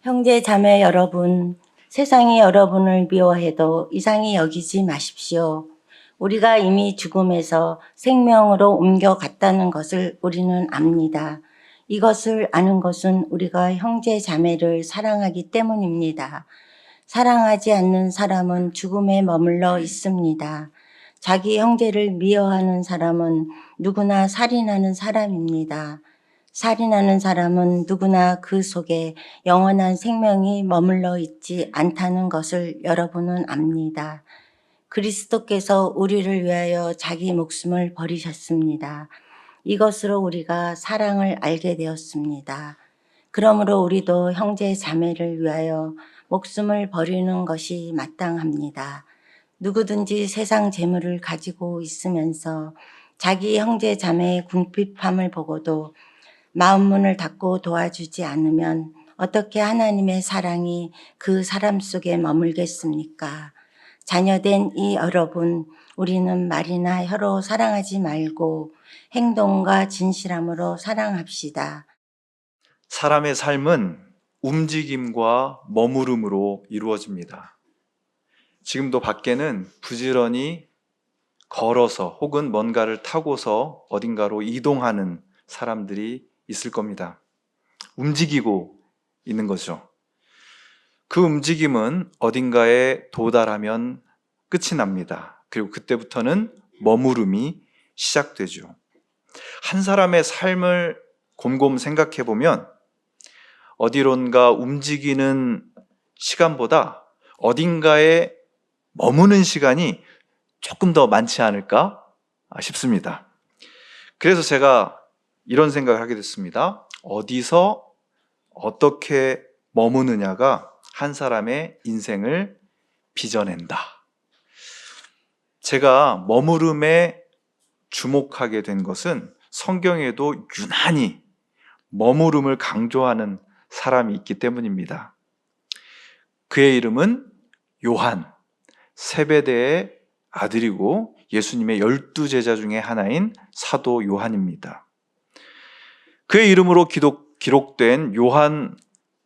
형제 자매 여러분, 세상이 여러분을 미워해도 이상히 여기지 마십시오. 우리가 이미 죽음에서 생명으로 옮겨갔다는 것을 우리는 압니다. 이것을 아는 것은 우리가 형제 자매를 사랑하기 때문입니다. 사랑하지 않는 사람은 죽음에 머물러 있습니다. 자기 형제를 미워하는 사람은 누구나 살인하는 사람입니다. 살인하는 사람은 누구나 그 속에 영원한 생명이 머물러 있지 않다는 것을 여러분은 압니다. 그리스도께서 우리를 위하여 자기 목숨을 버리셨습니다. 이것으로 우리가 사랑을 알게 되었습니다. 그러므로 우리도 형제 자매를 위하여 목숨을 버리는 것이 마땅합니다. 누구든지 세상 재물을 가지고 있으면서 자기 형제 자매의 궁핍함을 보고도 마음 문을 닫고 도와주지 않으면 어떻게 하나님의 사랑이 그 사람 속에 머물겠습니까? 자녀된 이 여러분, 우리는 말이나 혀로 사랑하지 말고 행동과 진실함으로 사랑합시다. 사람의 삶은 움직임과 머무름으로 이루어집니다. 지금도 밖에는 부지런히 걸어서 혹은 뭔가를 타고서 어딘가로 이동하는 사람들이 있을 겁니다. 움직이고 있는 거죠. 그 움직임은 어딘가에 도달하면 끝이 납니다. 그리고 그때부터는 머무름이 시작되죠. 한 사람의 삶을 곰곰 생각해 보면 어디론가 움직이는 시간보다 어딘가에 머무는 시간이 조금 더 많지 않을까 싶습니다. 그래서 제가 이런 생각을 하게 됐습니다. 어디서 어떻게 머무느냐가 한 사람의 인생을 빚어낸다. 제가 머무름에 주목하게 된 것은 성경에도 유난히 머무름을 강조하는 사람이 있기 때문입니다. 그의 이름은 요한, 세베대의 아들이고 예수님의 12제자 중에 하나인 사도 요한입니다. 그의 이름으로 기록된 요한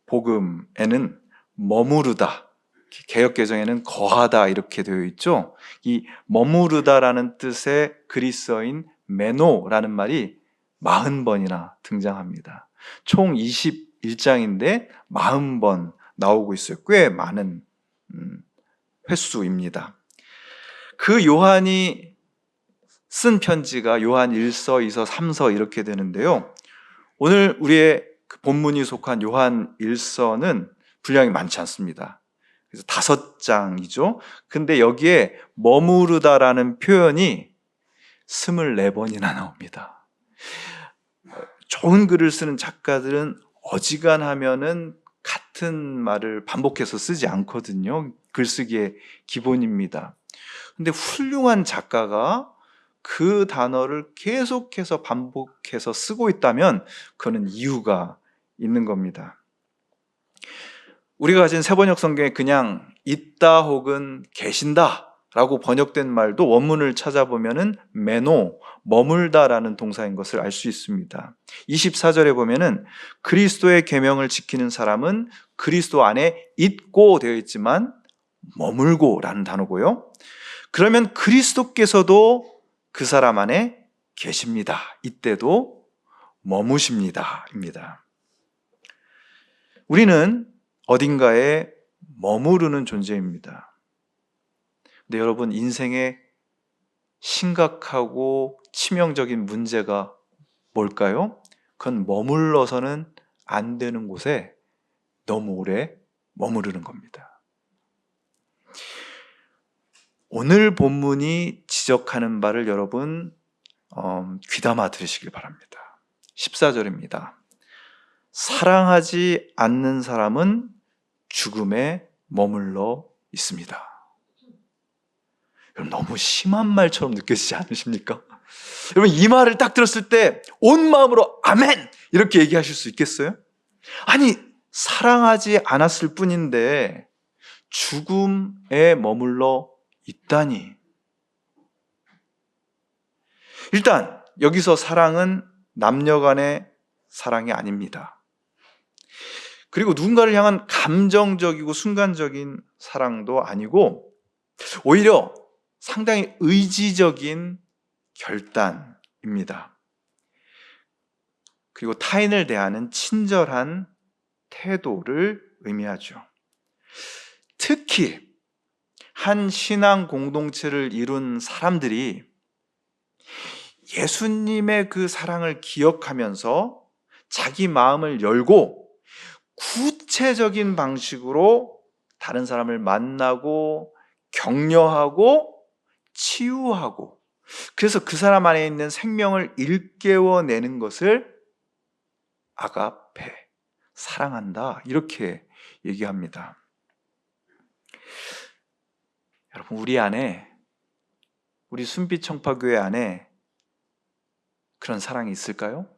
복음에는 머무르다, 개역개정에는 거하다 이렇게 되어 있죠. 이 머무르다라는 뜻의 그리스어인 메노라는 말이 40번이나 등장합니다. 총 21장인데 40번 나오고 있어요. 꽤 많은 횟수입니다. 그 요한이 쓴 편지가 요한 1서, 2서, 3서 이렇게 되는데요. 오늘 우리의 본문이 속한 요한 1서는 분량이 많지 않습니다. 그래서 5장이죠. 근데 여기에 머무르다라는 표현이 24번이나 나옵니다. 좋은 글을 쓰는 작가들은 어지간하면은 같은 말을 반복해서 쓰지 않거든요. 글쓰기의 기본입니다. 근데 훌륭한 작가가 그 단어를 계속해서 반복해서 쓰고 있다면 그거는 이유가 있는 겁니다. 우리가 가진 세번역 성경에 그냥 있다 혹은 계신다 라고 번역된 말도 원문을 찾아보면은 메노, 머물다라는 동사인 것을 알 수 있습니다. 24절에 보면은 그리스도의 계명을 지키는 사람은 그리스도 안에 있고 되어 있지만 머물고라는 단어고요. 그러면 그리스도께서도 그 사람 안에 계십니다. 이때도 머무십니다. 입니다. 우리는 어딘가에 머무르는 존재입니다. 근데 여러분, 인생의 심각하고 치명적인 문제가 뭘까요? 그건 머물러서는 안 되는 곳에 너무 오래 머무르는 겁니다. 오늘 본문이 지적하는 바를 여러분 귀담아 들으시길 바랍니다. 14절입니다. 사랑하지 않는 사람은 죽음에 머물러 있습니다. 여러분, 너무 심한 말처럼 느껴지지 않으십니까? 여러분, 이 말을 딱 들었을 때 온 마음으로 아멘! 이렇게 얘기하실 수 있겠어요? 아니, 사랑하지 않았을 뿐인데 죽음에 머물러 있다니. 일단 여기서 사랑은 남녀 간의 사랑이 아닙니다. 그리고 누군가를 향한 감정적이고 순간적인 사랑도 아니고 오히려 상당히 의지적인 결단입니다. 그리고 타인을 대하는 친절한 태도를 의미하죠. 특히 한 신앙 공동체를 이룬 사람들이 예수님의 그 사랑을 기억하면서 자기 마음을 열고 구체적인 방식으로 다른 사람을 만나고 격려하고 치유하고 그래서 그 사람 안에 있는 생명을 일깨워내는 것을 아가페, 사랑한다 이렇게 얘기합니다. 여러분 우리 안에 우리 순빛청파교회 안에 그런 사랑이 있을까요?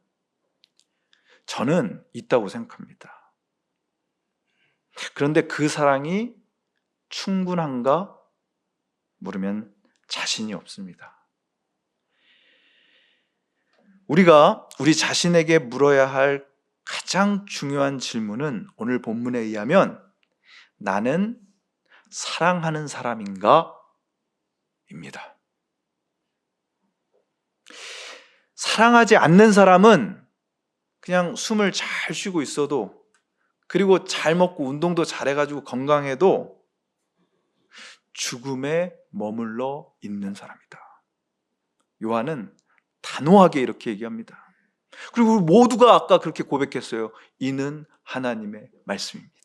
저는 있다고 생각합니다. 그런데 그 사랑이 충분한가 물으면 자신이 없습니다. 우리가 우리 자신에게 물어야 할 가장 중요한 질문은 오늘 본문에 의하면 나는 사랑하는 사람인가? 입니다. 사랑하지 않는 사람은 그냥 숨을 잘 쉬고 있어도 그리고 잘 먹고 운동도 잘해가지고 건강해도 죽음에 머물러 있는 사람이다. 요한은 단호하게 이렇게 얘기합니다. 그리고 우리 모두가 아까 그렇게 고백했어요. 이는 하나님의 말씀입니다.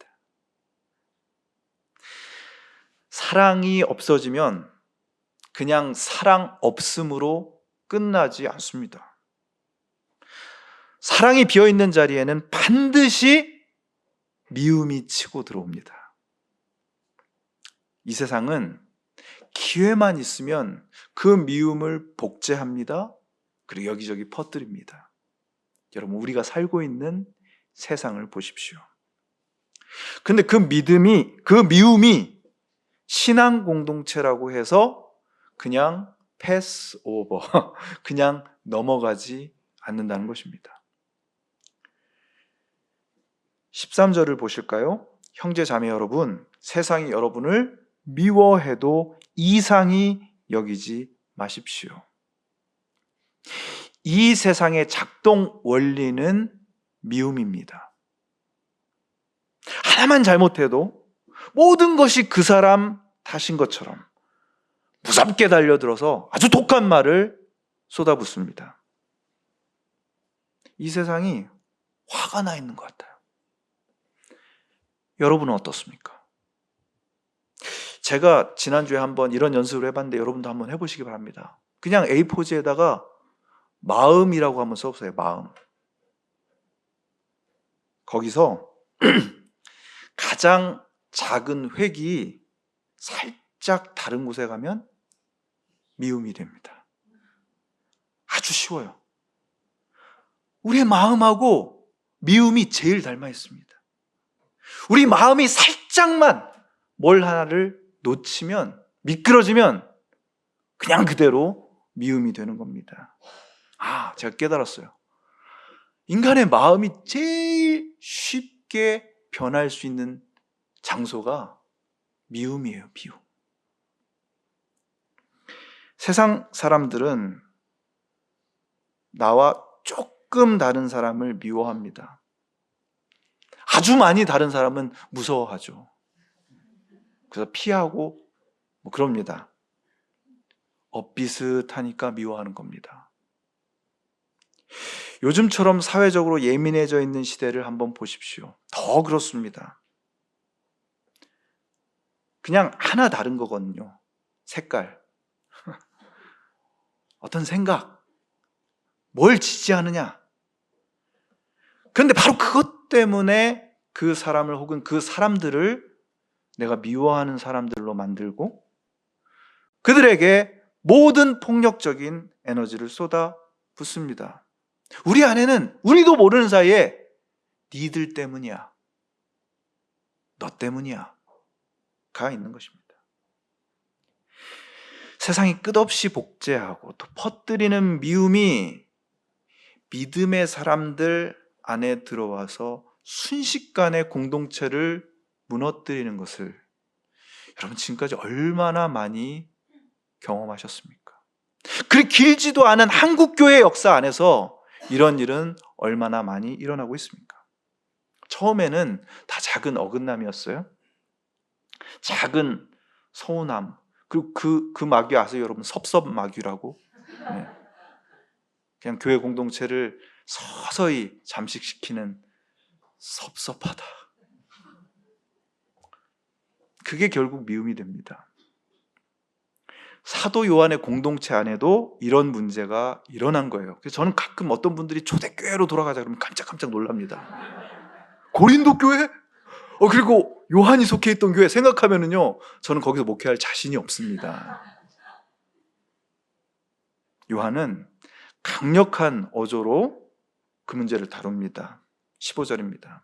사랑이 없어지면 그냥 사랑 없음으로 끝나지 않습니다. 사랑이 비어있는 자리에는 반드시 미움이 치고 들어옵니다. 이 세상은 기회만 있으면 그 미움을 복제합니다. 그리고 여기저기 퍼뜨립니다. 여러분 우리가 살고 있는 세상을 보십시오. 근데 그 미움이 신앙 공동체라고 해서 그냥 패스 오버, 그냥 넘어가지 않는다는 것입니다. 13절을 보실까요? 형제 자매 여러분, 세상이 여러분을 미워해도 이상히 여기지 마십시오. 이 세상의 작동 원리는 미움입니다. 하나만 잘못해도 모든 것이 그 사람 탓인 것처럼 무섭게 달려들어서 아주 독한 말을 쏟아붓습니다. 이 세상이 화가 나 있는 것 같아요. 여러분은 어떻습니까? 제가 지난주에 한번 이런 연습을 해봤는데 여러분도 한번 해보시기 바랍니다. 그냥 A4지에다가 마음이라고 한번 써보세요. 마음. 거기서 가장 작은 획이 살짝 다른 곳에 가면 미움이 됩니다. 아주 쉬워요. 우리의 마음하고 미움이 제일 닮아 있습니다. 우리 마음이 살짝만 뭘 하나를 놓치면, 미끄러지면 그냥 그대로 미움이 되는 겁니다. 아, 제가 깨달았어요. 인간의 마음이 제일 쉽게 변할 수 있는 장소가 미움이에요, 미움. 세상 사람들은 나와 조금 다른 사람을 미워합니다. 아주 많이 다른 사람은 무서워하죠. 그래서 피하고 그럽니다. 엇비슷하니까 미워하는 겁니다. 요즘처럼 사회적으로 예민해져 있는 시대를 한번 보십시오. 더 그렇습니다. 그냥 하나 다른 거거든요. 색깔. 어떤 생각. 뭘 지지하느냐. 그런데 바로 그것 때문에 그 사람을 혹은 그 사람들을 내가 미워하는 사람들로 만들고 그들에게 모든 폭력적인 에너지를 쏟아 붓습니다. 우리 안에는 우리도 모르는 사이에 니들 때문이야, 너 때문이야 가 있는 것입니다. 세상이 끝없이 복제하고 또 퍼뜨리는 미움이 믿음의 사람들 안에 들어와서 순식간에 공동체를 무너뜨리는 것을 여러분 지금까지 얼마나 많이 경험하셨습니까? 그리 길지도 않은 한국교회 역사 안에서 이런 일은 얼마나 많이 일어나고 있습니까? 처음에는 다 작은 어긋남이었어요. 작은 서운함. 그리고 그 마귀 아세요, 여러분? 섭섭마귀라고. 네. 그냥 교회 공동체를 서서히 잠식시키는 섭섭하다. 그게 결국 미움이 됩니다. 사도 요한의 공동체 안에도 이런 문제가 일어난 거예요. 그래서 저는 가끔 어떤 분들이 초대교회로 돌아가자 그러면 깜짝깜짝 놀랍니다. 고린도 교회? 그리고 요한이 속해 있던 교회 생각하면은요, 저는 거기서 목회할 자신이 없습니다. 요한은 강력한 어조로 그 문제를 다룹니다. 15절입니다.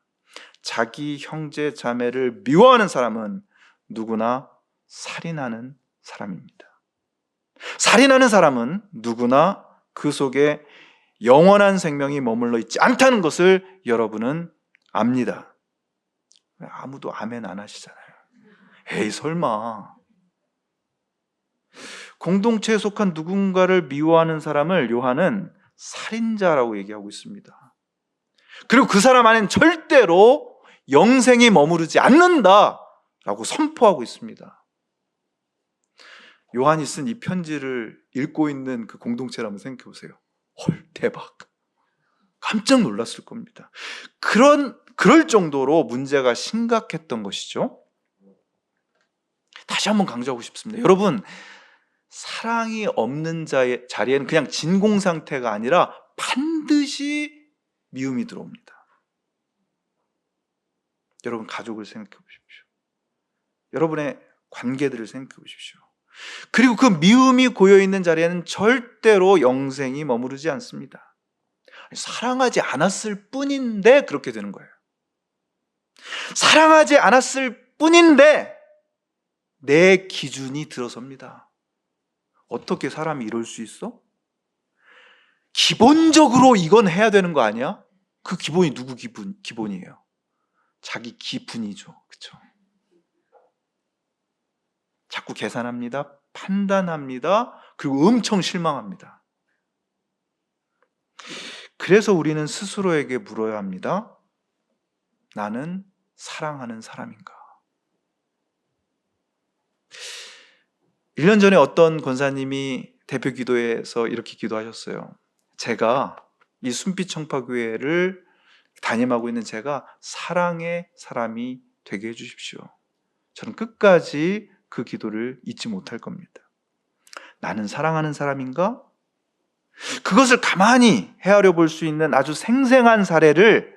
자기 형제 자매를 미워하는 사람은 누구나 살인하는 사람입니다. 살인하는 사람은 누구나 그 속에 영원한 생명이 머물러 있지 않다는 것을 여러분은 압니다. 아무도 아멘 안 하시잖아요. 에이 설마. 공동체에 속한 누군가를 미워하는 사람을 요한은 살인자라고 얘기하고 있습니다. 그리고 그 사람 안에는 절대로 영생이 머무르지 않는다라고 선포하고 있습니다. 요한이 쓴 이 편지를 읽고 있는 그 공동체를 한번 생각해 보세요. 헐, 대박. 깜짝 놀랐을 겁니다. 그럴 정도로 문제가 심각했던 것이죠. 다시 한번 강조하고 싶습니다. 여러분, 사랑이 없는 자리에는 그냥 진공 상태가 아니라 반드시 미움이 들어옵니다. 여러분 가족을 생각해 보십시오. 여러분의 관계들을 생각해 보십시오. 그리고 그 미움이 고여있는 자리에는 절대로 영생이 머무르지 않습니다. 사랑하지 않았을 뿐인데 그렇게 되는 거예요. 사랑하지 않았을 뿐인데 내 기준이 들어섭니다. 어떻게 사람이 이럴 수 있어? 기본적으로 이건 해야 되는 거 아니야? 그 기본이 누구 기본이에요? 자기 기분이죠. 그렇죠? 자꾸 계산합니다. 판단합니다. 그리고 엄청 실망합니다. 그래서 우리는 스스로에게 물어야 합니다. 나는 사랑하는 사람인가? 1년 전에 어떤 권사님이 대표 기도회에서 이렇게 기도하셨어요. 제가 이 순빛청파교회를 담임하고 있는 제가 사랑의 사람이 되게 해주십시오. 저는 끝까지 그 기도를 잊지 못할 겁니다. 나는 사랑하는 사람인가? 그것을 가만히 헤아려 볼 수 있는 아주 생생한 사례를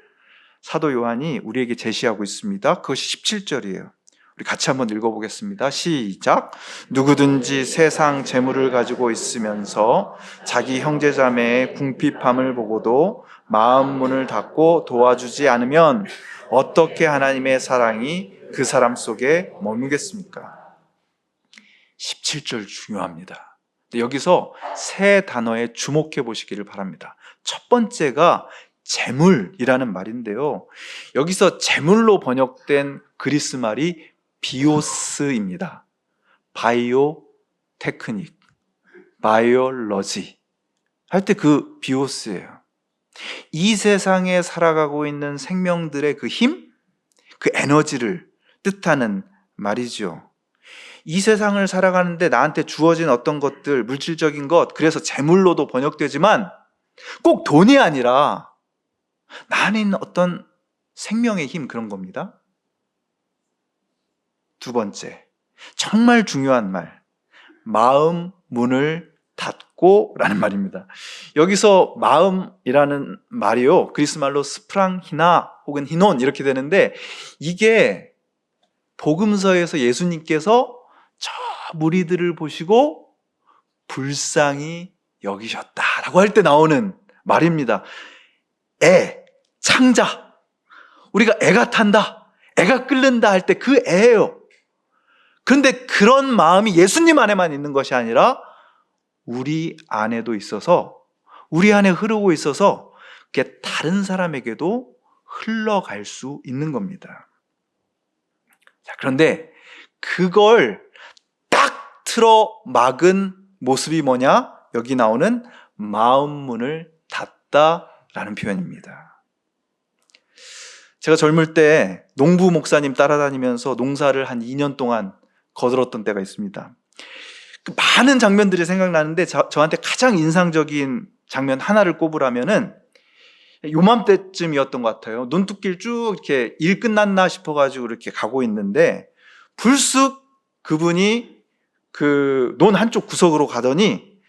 사도 요한이 우리에게 제시하고 있습니다. 그것이 17절이에요. 우리 같이 한번 읽어보겠습니다. 시작. 누구든지 세상 재물을 가지고 있으면서 자기 형제자매의 궁핍함을 보고도 마음 문을 닫고 도와주지 않으면 어떻게 하나님의 사랑이 그 사람 속에 머무겠습니까? 17절 중요합니다. 여기서 세 단어에 주목해 보시기를 바랍니다. 첫 번째가 재물이라는 말인데요. 여기서 재물로 번역된 그리스 말이 비오스입니다. 바이오 테크닉, 바이올러지 할 때 그 비오스예요. 이 세상에 살아가고 있는 생명들의 그 힘, 그 에너지를 뜻하는 말이죠. 이 세상을 살아가는데 나한테 주어진 어떤 것들, 물질적인 것, 그래서 재물로도 번역되지만 꼭 돈이 아니라 나 안에 있는 어떤 생명의 힘, 그런 겁니다. 두 번째, 정말 중요한 말, 마음 문을 닫고 라는 말입니다. 여기서 마음이라는 말이요, 그리스 말로 스프랑히나 혹은 히논 이렇게 되는데, 이게 복음서에서 예수님께서 저 무리들을 보시고 불쌍히 여기셨다라고 할 때 나오는 말입니다. 창자, 우리가 애가 탄다, 애가 끓는다 할 때 그 애예요. 그런데 그런 마음이 예수님 안에만 있는 것이 아니라 우리 안에도 있어서, 우리 안에 흐르고 있어서 그게 다른 사람에게도 흘러갈 수 있는 겁니다. 자, 그런데 그걸 딱 틀어 막은 모습이 뭐냐? 여기 나오는 마음 문을 닫다라는 표현입니다. 제가 젊을 때 농부 목사님 따라다니면서 농사를 한 2년 동안 거들었던 때가 있습니다. 그 많은 장면들이 생각나는데 저한테 가장 인상적인 장면 하나를 꼽으라면은 요맘때쯤이었던 것 같아요. 논두길 쭉 이렇게 일 끝났나 싶어가지고 이렇게 가고 있는데 불쑥 그분이 그 논 한쪽 구석으로 가더니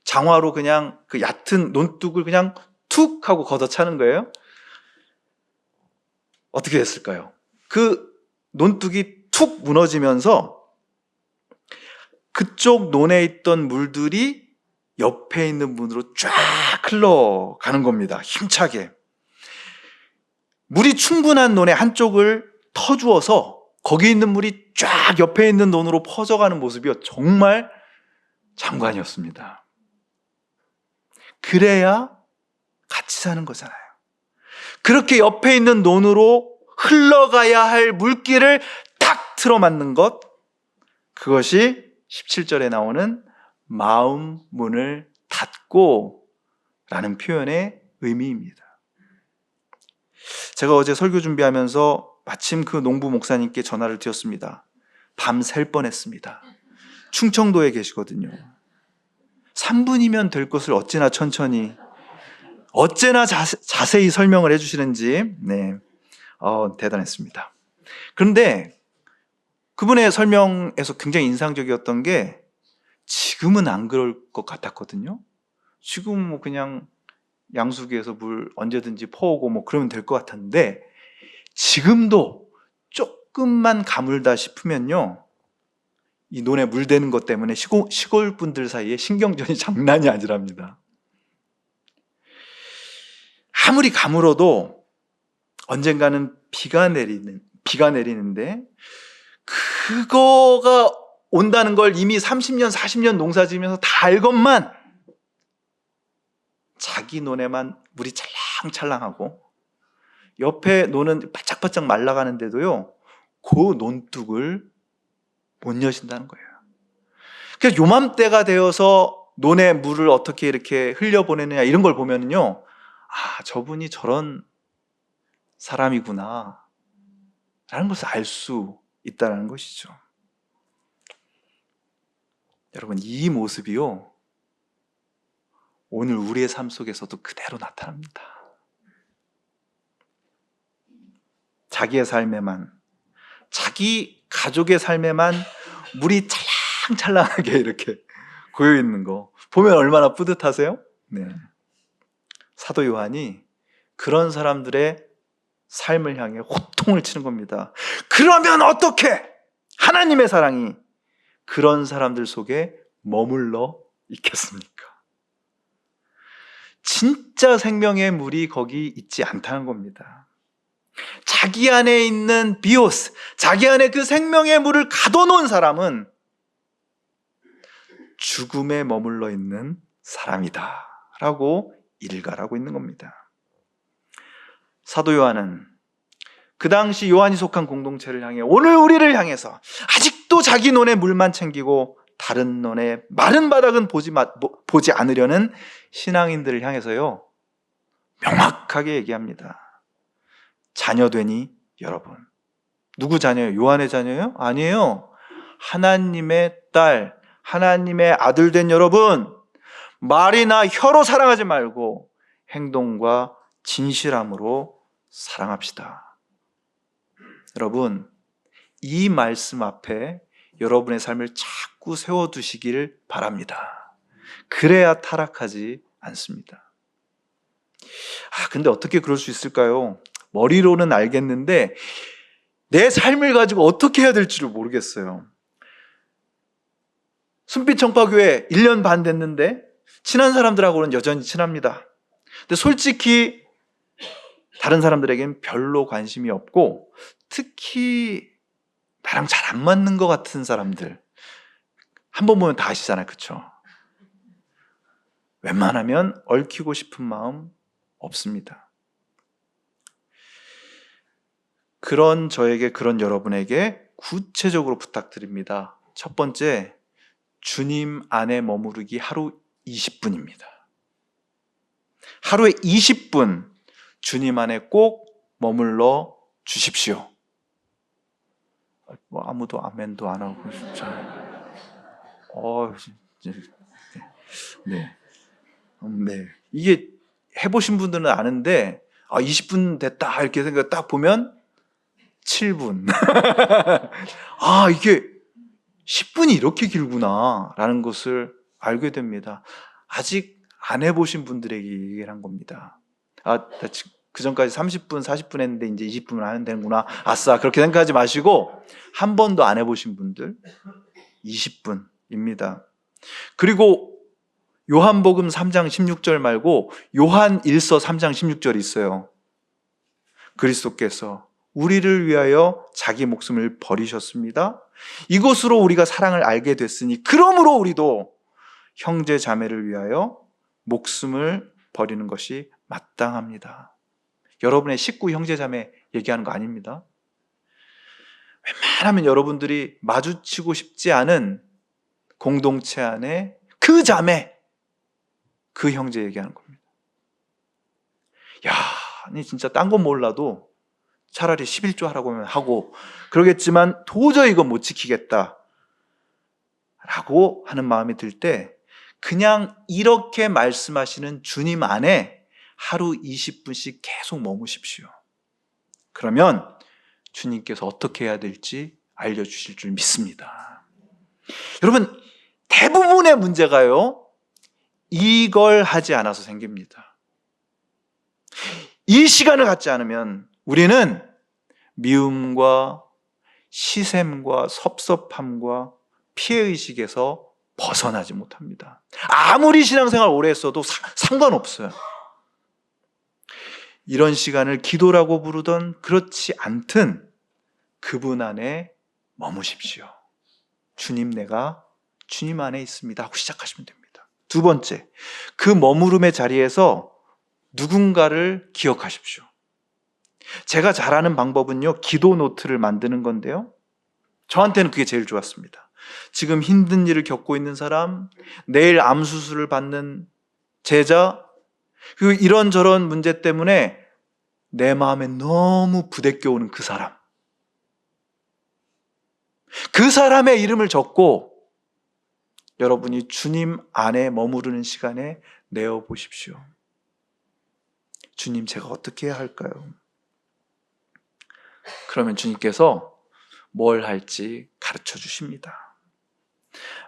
장화로 그냥 그 얕은 논둑을 그냥 툭 하고 걷어차는 거예요. 어떻게 됐을까요? 그 논둑이 툭 무너지면서 그쪽 논에 있던 물들이 옆에 있는 문으로 쫙 흘러가는 겁니다. 힘차게. 물이 충분한 논의 한쪽을 터주어서 거기 있는 물이 쫙 옆에 있는 논으로 퍼져가는 모습이 정말 장관이었습니다. 그래야 같이 사는 거잖아요. 그렇게 옆에 있는 논으로 흘러가야 할 물길을 탁 틀어막는 것, 그것이 17절에 나오는 마음 문을 닫고 라는 표현의 의미입니다. 제가 어제 설교 준비하면서 마침 그 농부 목사님께 전화를 드렸습니다. 밤 샐 뻔했습니다. 충청도에 계시거든요. 3분이면 될 것을 어찌나 천천히, 어째나 자세히 설명을 해주시는지, 네, 대단했습니다. 그런데 그분의 설명에서 굉장히 인상적이었던 게 지금은 안 그럴 것 같았거든요. 지금 뭐 그냥 양수기에서 물 언제든지 퍼오고 뭐 그러면 될 것 같았는데 지금도 조금만 가물다 싶으면요, 이 논에 물 대는 것 때문에 시골 분들 사이에 신경전이 장난이 아니랍니다. 아무리 가물어도 언젠가는 비가 내리는데 그거가 온다는 걸 이미 30년, 40년 농사 지으면서 다 알건만 자기 논에만 물이 찰랑찰랑하고 옆에 논은 바짝바짝 말라가는데도요, 그 논둑을 못 여신다는 거예요. 그래서 요맘때가 되어서 논에 물을 어떻게 이렇게 흘려보내느냐 이런 걸 보면은요, 아, 저분이 저런 사람이구나 라는 것을 알 수 있다는 것이죠. 여러분, 이 모습이요, 오늘 우리의 삶 속에서도 그대로 나타납니다. 자기의 삶에만, 자기 가족의 삶에만 물이 찰랑찰랑하게 이렇게 고여 있는 거 보면 얼마나 뿌듯하세요? 네. 사도 요한이 그런 사람들의 삶을 향해 호통을 치는 겁니다. 그러면 어떻게 하나님의 사랑이 그런 사람들 속에 머물러 있겠습니까? 진짜 생명의 물이 거기 있지 않다는 겁니다. 자기 안에 있는 비오스, 자기 안에 그 생명의 물을 가둬놓은 사람은 죽음에 머물러 있는 사람이다 라고 일갈하고 있는 겁니다. 사도 요한은 그 당시 요한이 속한 공동체를 향해, 오늘 우리를 향해서 아직도 자기 논에 물만 챙기고 다른 논에 마른 바닥은 보지 않으려는 신앙인들을 향해서요, 명확하게 얘기합니다. 자녀되니 여러분. 누구 자녀예요? 요한의 자녀예요? 아니에요. 하나님의 딸, 하나님의 아들 된 여러분, 말이나 혀로 사랑하지 말고 행동과 진실함으로 사랑합시다. 여러분, 이 말씀 앞에 여러분의 삶을 자꾸 세워두시기를 바랍니다. 그래야 타락하지 않습니다. 근데 어떻게 그럴 수 있을까요? 머리로는 알겠는데 내 삶을 가지고 어떻게 해야 될지를 모르겠어요. 순빛청파교회 1년 반 됐는데 친한 사람들하고는 여전히 친합니다. 근데 솔직히 다른 사람들에게는 별로 관심이 없고, 특히 나랑 잘 안 맞는 것 같은 사람들 한 번 보면 다 아시잖아요. 그렇죠? 웬만하면 얽히고 싶은 마음 없습니다. 그런 저에게, 그런 여러분에게 구체적으로 부탁드립니다. 첫 번째, 주님 안에 머무르기 하루 20분입니다. 하루에 20분 주님 안에 꼭 머물러 주십시오. 뭐 아무도 아멘도 안 하고 진짜. 네. 네. 이게 해보신 분들은 아는데 20분 됐다 이렇게 생각 딱 보면 7분. 이게 10분이 이렇게 길구나 라는 것을 알게 됩니다. 아직 안 해보신 분들에게 얘기를 한 겁니다. 그 전까지 30분, 40분 했는데 이제 20분을 하면 되는구나. 아싸, 그렇게 생각하지 마시고 한 번도 안 해보신 분들 20분입니다. 그리고 요한복음 3장 16절 말고 요한 1서 3장 16절이 있어요. 그리스도께서 우리를 위하여 자기 목숨을 버리셨습니다. 이것으로 우리가 사랑을 알게 됐으니 그러므로 우리도 형제 자매를 위하여 목숨을 버리는 것이 마땅합니다. 여러분의 식구 형제 자매 얘기하는 거 아닙니다. 웬만하면 여러분들이 마주치고 싶지 않은 공동체 안에 그 자매, 그 형제 얘기하는 겁니다. 아니 진짜 딴 건 몰라도 차라리 11조 하라고 하면 하고 그러겠지만 도저히 이건 못 지키겠다 라고 하는 마음이 들 때 그냥 이렇게 말씀하시는 주님 안에 하루 20분씩 계속 머무십시오. 그러면 주님께서 어떻게 해야 될지 알려주실 줄 믿습니다. 여러분, 대부분의 문제가요, 이걸 하지 않아서 생깁니다. 이 시간을 갖지 않으면 우리는 미움과 시샘과 섭섭함과 피해의식에서 벗어나지 못합니다. 아무리 신앙생활 오래 했어도 상관없어요. 이런 시간을 기도라고 부르던 그렇지 않든 그분 안에 머무십시오. 주님, 내가 주님 안에 있습니다 하고 시작하시면 됩니다. 두 번째, 그 머무름의 자리에서 누군가를 기억하십시오. 제가 잘 아는 방법은요, 기도 노트를 만드는 건데요, 저한테는 그게 제일 좋았습니다. 지금 힘든 일을 겪고 있는 사람, 내일 암 수술을 받는 제자, 그리고 이런저런 문제 때문에 내 마음에 너무 부대껴 오는 그 사람, 그 사람의 이름을 적고 여러분이 주님 안에 머무르는 시간에 내어 보십시오. 주님, 제가 어떻게 해야 할까요? 그러면 주님께서 뭘 할지 가르쳐 주십니다.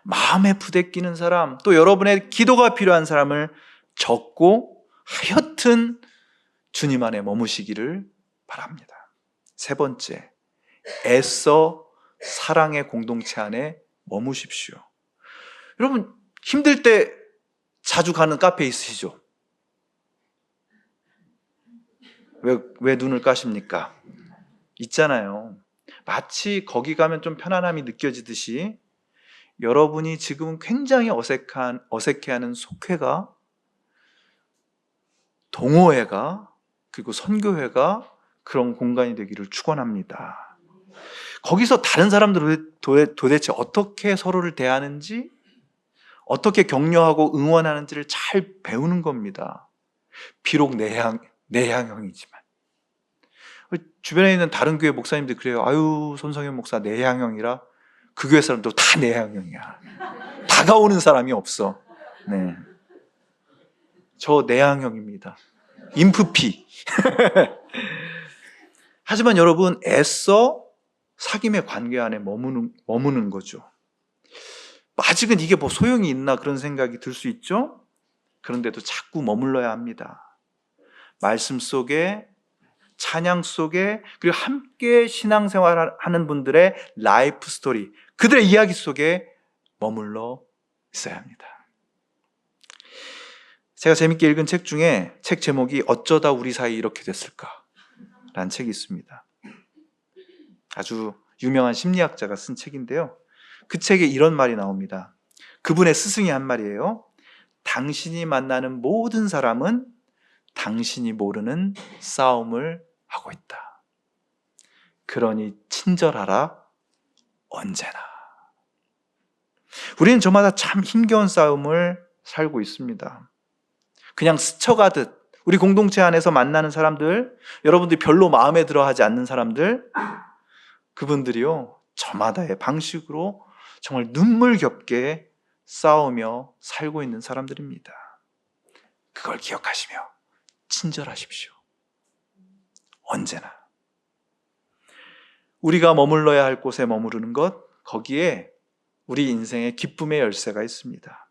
마음에 부대끼는 사람, 또 여러분의 기도가 필요한 사람을 적고 하여튼 주님 안에 머무시기를 바랍니다. 세 번째, 애써 사랑의 공동체 안에 머무십시오. 여러분, 힘들 때 자주 가는 카페 있으시죠? 왜 눈을 까십니까? 있잖아요. 마치 거기 가면 좀 편안함이 느껴지듯이 여러분이 지금 굉장히 어색해하는 속회가, 동호회가, 그리고 선교회가 그런 공간이 되기를 축원합니다. 거기서 다른 사람들은 도대체 어떻게 서로를 대하는지, 어떻게 격려하고 응원하는지를 잘 배우는 겁니다. 비록 내향형이지만. 주변에 있는 다른 교회 목사님들 그래요. 아유, 손성현 목사 내향형이라. 그 교회 사람도 다 내향형이야. 다가오는 사람이 없어. 네. 저 내향형입니다. 인프피. 하지만 여러분, 애써 사귐의 관계 안에 머무는 거죠. 아직은 이게 뭐 소용이 있나 그런 생각이 들 수 있죠? 그런데도 자꾸 머물러야 합니다. 말씀 속에, 찬양 속에, 그리고 함께 신앙생활하는 분들의 라이프 스토리, 그들의 이야기 속에 머물러 있어야 합니다. 제가 재밌게 읽은 책 중에 책 제목이 어쩌다 우리 사이 이렇게 됐을까? 라는 책이 있습니다. 아주 유명한 심리학자가 쓴 책인데요. 그 책에 이런 말이 나옵니다. 그분의 스승이 한 말이에요. 당신이 만나는 모든 사람은 당신이 모르는 싸움을 하고 있다. 그러니 친절하라 언제나. 우리는 저마다 참 힘겨운 싸움을 살고 있습니다. 그냥 스쳐가듯 우리 공동체 안에서 만나는 사람들, 여러분들이 별로 마음에 들어하지 않는 사람들, 그분들이요, 저마다의 방식으로 정말 눈물겹게 싸우며 살고 있는 사람들입니다. 그걸 기억하시며 친절하십시오. 언제나. 우리가 머물러야 할 곳에 머무르는 것, 거기에 우리 인생의 기쁨의 열쇠가 있습니다.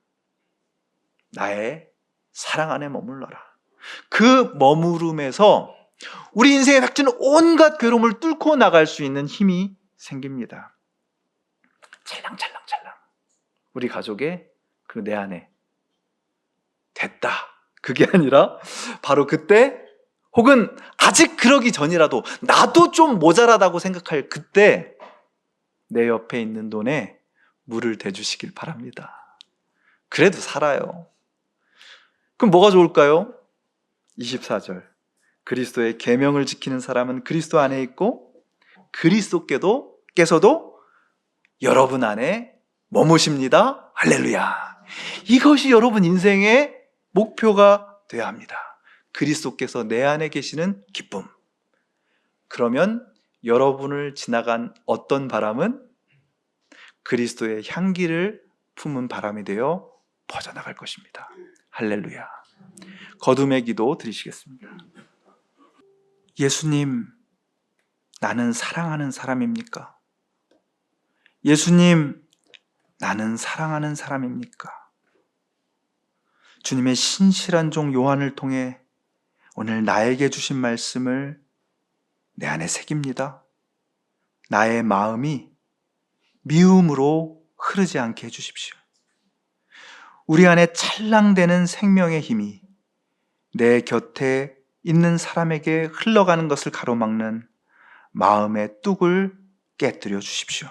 나의 사랑 안에 머물러라. 그 머무름에서 우리 인생에 닥치는 온갖 괴로움을 뚫고 나갈 수 있는 힘이 생깁니다. 찰랑찰랑찰랑 우리 가족의 그 내 안에 됐다, 그게 아니라 바로 그때, 혹은 아직 그러기 전이라도 나도 좀 모자라다고 생각할 그때 내 옆에 있는 돈에 물을 대주시길 바랍니다. 그래도 살아요. 그럼 뭐가 좋을까요? 24절, 그리스도의 계명을 지키는 사람은 그리스도 안에 있고 그리스도께서도 여러분 안에 머무십니다. 할렐루야. 이것이 여러분 인생의 목표가 되어야 합니다. 그리스도께서 내 안에 계시는 기쁨. 그러면 여러분을 지나간 어떤 바람은 그리스도의 향기를 품은 바람이 되어 퍼져나갈 것입니다. 할렐루야. 거듭의 기도 드리시겠습니다. 예수님, 나는 사랑하는 사람입니까? 예수님, 나는 사랑하는 사람입니까? 주님의 신실한 종 요한을 통해 오늘 나에게 주신 말씀을 내 안에 새깁니다. 나의 마음이 미움으로 흐르지 않게 해주십시오. 우리 안에 찰랑대는 생명의 힘이 내 곁에 있는 사람에게 흘러가는 것을 가로막는 마음의 뚝을 깨뜨려 주십시오.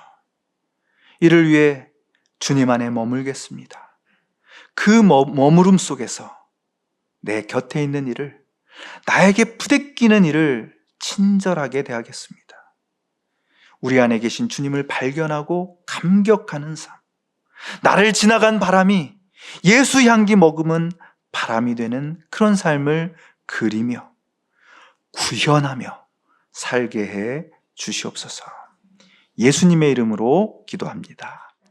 이를 위해 주님 안에 머물겠습니다. 그 머무름 속에서 내 곁에 있는 이를, 나에게 부대끼는 이를 친절하게 대하겠습니다. 우리 안에 계신 주님을 발견하고 감격하는 삶, 나를 지나간 바람이 예수 향기 머금은 바람이 되는 그런 삶을 그리며 구현하며 살게 해 주시옵소서. 예수님의 이름으로 기도합니다.